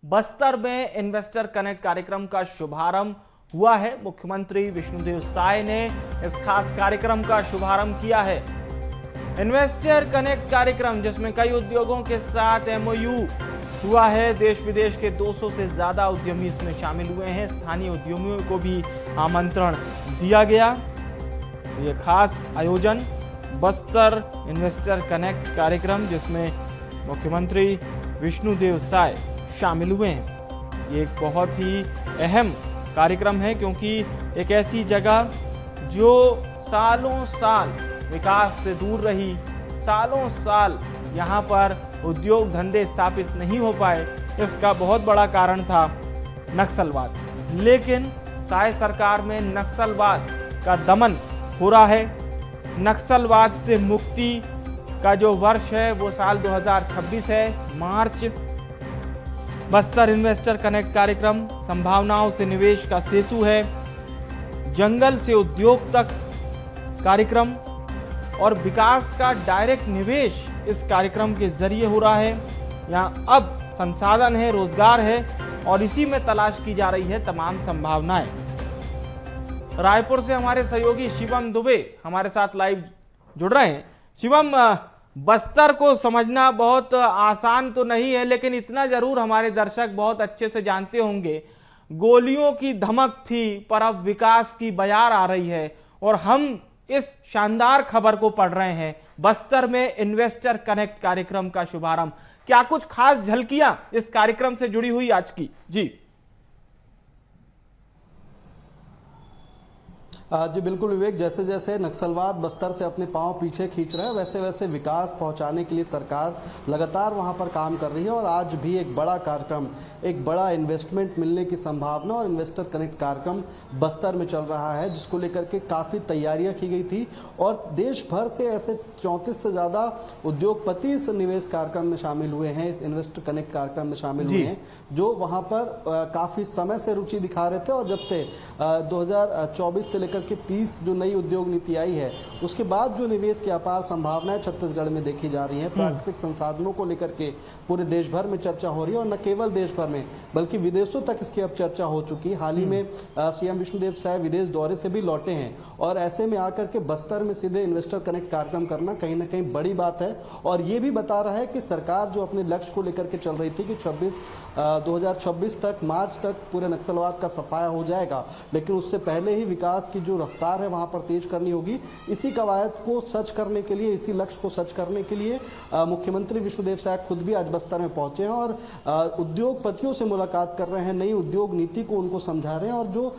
बस्तर में investor connect कार्यक्रम का शुभारंभ हुआ है। मुख्यमंत्री विष्णुदेव साय ने इस खास कार्यक्रम का शुभारंभ किया है। इन्वेस्टर कनेक्ट कार्यक्रम जिसमें कई उद्योगों के साथ एमओयू हुआ है। देश विदेश के 200 से ज्यादा उद्यमी इसमें शामिल हुए हैं। स्थानीय उद्यमियों को भी आमंत्रण दिया गया। ये खास आयोजन बस्तर इन्वेस्टर कनेक्ट कार्यक्रम जिसमें मुख्यमंत्री विष्णुदेव साय शामिल हुए हैं। ये एक बहुत ही अहम कार्यक्रम है क्योंकि एक ऐसी जगह जो सालों साल विकास से दूर रही, सालों साल यहाँ पर उद्योग धंधे स्थापित नहीं हो पाए, इसका बहुत बड़ा कारण था नक्सलवाद। लेकिन साय सरकार में नक्सलवाद का दमन हो रहा है। नक्सलवाद से मुक्ति का जो वर्ष है वो साल 2026 है, मार्च। बस्तर इन्वेस्टर कनेक्ट कार्यक्रम संभावनाओं से निवेश का सेतु है। जंगल से उद्योग तक कार्यक्रम और विकास का डायरेक्ट निवेश इस कार्यक्रम के जरिए हो रहा है। यहाँ अब संसाधन है, रोजगार है और इसी में तलाश की जा रही है तमाम संभावनाएं। रायपुर से हमारे सहयोगी शिवम दुबे हमारे साथ लाइव जुड़ रहे हैं। शिवम, बस्तर को समझना बहुत आसान तो नहीं है, लेकिन इतना जरूर हमारे दर्शक बहुत अच्छे से जानते होंगे, गोलियों की धमक थी पर अब विकास की बयार आ रही है और हम इस शानदार खबर को पढ़ रहे हैं। बस्तर में इन्वेस्टर कनेक्ट कार्यक्रम का शुभारंभ, क्या कुछ खास झलकियां इस कार्यक्रम से जुड़ी हुई आज की? जी जी बिल्कुल विवेक, जैसे जैसे नक्सलवाद बस्तर से अपने पांव पीछे खींच रहा है वैसे वैसे विकास पहुंचाने के लिए सरकार लगातार वहां पर काम कर रही है। और आज भी एक बड़ा कार्यक्रम, एक बड़ा इन्वेस्टमेंट मिलने की संभावना और इन्वेस्टर कनेक्ट कार्यक्रम बस्तर में चल रहा है, जिसको लेकर के काफ़ी तैयारियां की गई थी। और देश भर से ऐसे 34 से ज़्यादा उद्योगपति इस निवेश कार्यक्रम में शामिल हुए हैं, इस इन्वेस्टर कनेक्ट कार्यक्रम में शामिल हुए हैं, जो वहाँ पर काफ़ी समय से रुचि दिखा रहे थे। और जब से 2024 से लेकर कि 30 जो नई उद्योग नीति आई है उसके बाद जो निवेश की अपार संभावनाएं छत्तीसगढ़ में देखी जा रही हैं। प्राकृतिक संसाधनों को लेकर के पूरे देश भर में चर्चा हो रही है और न केवल देश भर में बल्कि विदेशों तक इसकी अब चर्चा हो चुकी है। हाल ही में सीएम विष्णुदेव साय विदेश दौरे से भी लौटे हैं और ऐसे में आकर के बस्तर में सीधे इन्वेस्टर कनेक्ट कार्यक्रम करना कहीं ना कहीं बड़ी बात है। और ये भी बता रहा है कि सरकार जो अपने लक्ष्य को लेकर के चल रही थी कि 2026 तक, मार्च तक पूरे नक्सलवाद का सफाया हो जाएगा, लेकिन उससे पहले ही विकास की जो रफ्तार है वहां पर तेज करनी होगी। इसी कवायद को सच करने के लिए, इसी लक्ष्य को सच करने के लिए मुख्यमंत्री विष्णुदेव साय खुद भी आज बस्तर में पहुंचे हैं और उद्योगपतियों से मुलाकात कर रहे हैं, नई उद्योग नीति को उनको समझा रहे हैं और जो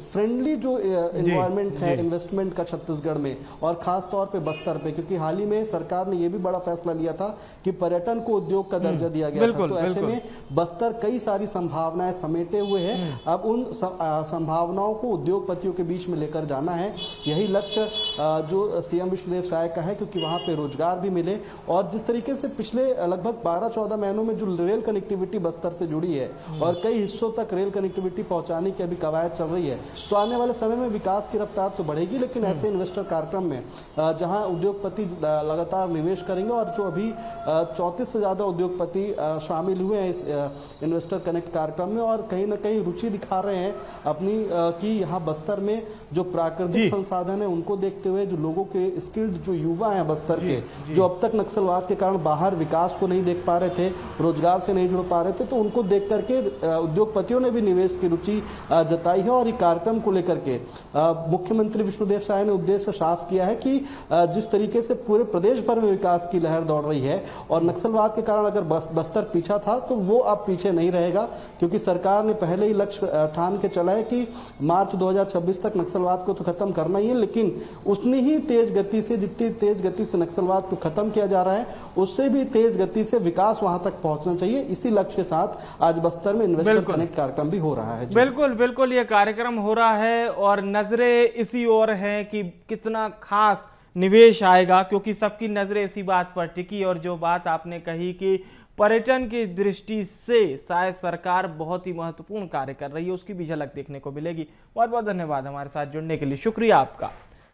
फ्रेंडली जो एनवायरमेंट है इन्वेस्टमेंट का छत्तीसगढ़ में और खास तौर पर बस्तर पे, क्योंकि हाल ही में सरकार ने यह भी बड़ा फैसला लिया था कि पर्यटन को उद्योग का दर्जा दिया गया था। तो ऐसे में बस्तर कई सारी संभावनाएं समेटे हुए है। अब उन संभावनाओं को उद्योगपतियों के बीच में लेकर जाना है, यही लक्ष्य जो सीएम विष्णुदेव साय का है, क्योंकि वहां पे रोजगार भी मिले। और जिस तरीके से पिछले लगभग 12-14 महीनों में जो रेल कनेक्टिविटी बस्तर से जुड़ी है और कई हिस्सों तक रेल कनेक्टिविटी पहुंचाने की अभी कवायद चल रही है, तो आने वाले समय में विकास की रफ्तार तो बढ़ेगी। लेकिन ऐसे इन्वेस्टर कार्यक्रम में जहां उद्योगपति लगातार निवेश करेंगे और जो अभी 34 से ज्यादा उद्योगपति शामिल हुए हैं इस इन्वेस्टर कनेक्ट कार्यक्रम में और कहीं ना कहीं रुचि दिखा रहे हैं अपनी कि यहाँ बस्तर में जो प्राकृतिक संसाधन है उनको देखते हुए, जो लोगों के स्किल्ड जो युवा हैं बस्तर के, जो अब तक नक्सलवाद के कारण बाहर विकास को नहीं देख पा रहे थे, रोजगार से नहीं जुड़ पा रहे थे, तो उनको देख करके उद्योगपतियों ने भी निवेश की रुचि जताई है। और ये कार्यक्रम को लेकर के मुख्यमंत्री विष्णुदेव साय ने उद्देश्य साफ किया है कि जिस तरीके से पूरे प्रदेश भर में विकास की लहर दौड़ रही है और नक्सलवाद के कारण अगर बस्तर पीछा था तो वो अब पीछे नहीं रहेगा, क्योंकि सरकार ने पहले ही लक्ष्य ठान के चला है कि मार्च 2026 तक नक्सलवाद को तो खत्म करना ही है, लेकिन उतनी ही तेज गति से, जितनी तेज गति से नक्सलवाद को खत्म किया जा रहा है उससे भी तेज गति से विकास वहां तक पहुंचना चाहिए। इसी लक्ष्य के साथ आज बस्तर में इन्वेस्टर कनेक्ट कार्यक्रम भी हो रहा है। बिल्कुल बिल्कुल, ये कार्यक्रम हो रहा है और नजरें इसी ओर हैं कि कितना खास निवेश आएगा, क्योंकि सबकी नजरें इसी बात पर टिकी। और जो बात आपने कही कि पर्यटन की दृष्टि से शायद सरकार बहुत ही महत्वपूर्ण कार्य कर रही है, उसकी भी झलक देखने को मिलेगी। बहुत बहुत धन्यवाद हमारे साथ जुड़ने के लिए, शुक्रिया आपका।